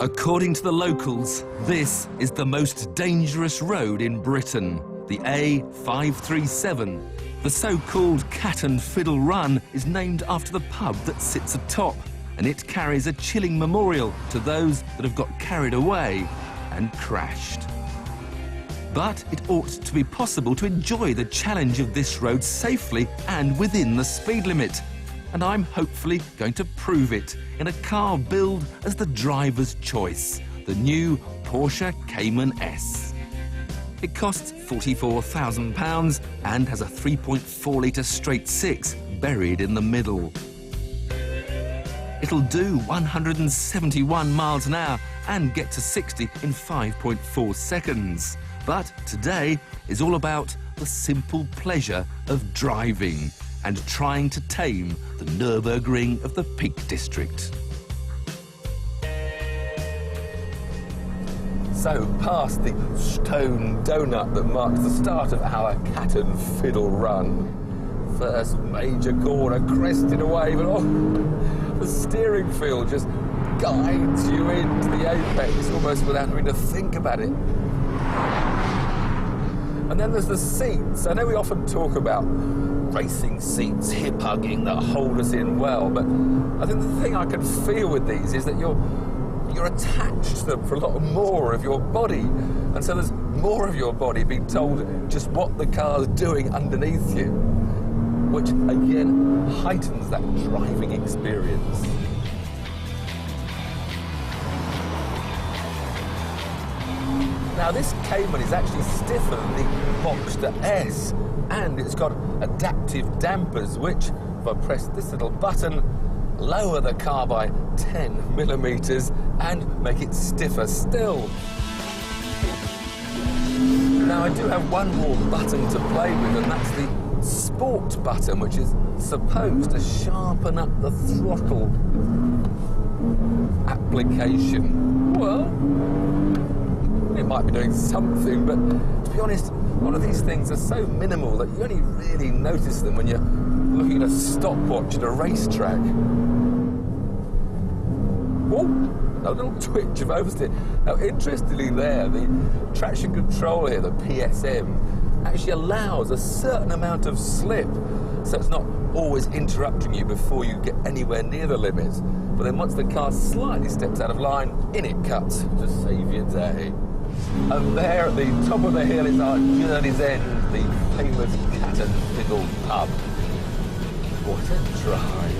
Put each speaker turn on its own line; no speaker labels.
According to the locals, this is the most dangerous road in Britain, the A537. The so-called Cat and Fiddle Run is named after the pub that sits atop, and it carries a chilling memorial to those that have got carried away and crashed. But it ought to be possible to enjoy the challenge of this road safely and within the speed limit. And I'm hopefully going to prove it in a car billed as the driver's choice, the new Porsche Cayenne S. It costs £44,000 and has a 3.4-litre straight six buried in the middle. It'll do 171 miles an hour and get to 60 in 5.4 seconds. But today is all about the simple pleasure of driving and trying to tame the Nürburgring of the Peak District. So, past the stone donut that marks the start of our Cat and Fiddle Run. First major corner crested away, but the steering feel just guides you into the apex almost without having to think about it. And then there's the seats. I know we often talk about racing seats, hip-hugging, that hold us in well, but I think the thing I can feel with these is that you're attached to them for a lot more of your body, and so there's more of your body being told just what the car's doing underneath you, which again heightens that driving experience. Now this Cayman is actually stiffer than the Boxster S, and it's got adaptive dampers which, if I press this little button, lower the car by 10 millimetres and make it stiffer still. Now I do have one more button to play with, and that's the Sport button, which is supposed to sharpen up the throttle application. Well, it might be doing something, but to be honest, a lot of these things are so minimal that you only really notice them when you're looking at a stopwatch at a racetrack. Oh, a little twitch of oversteer. Now, interestingly there, the traction control here, the PSM, actually allows a certain amount of slip, so it's not always interrupting you before you get anywhere near the limits. But then once the car slightly steps out of line, in it cuts to save your day. And there at the top of the hill is our journey's end, the famous Cat and Fiddle pub. What a drive.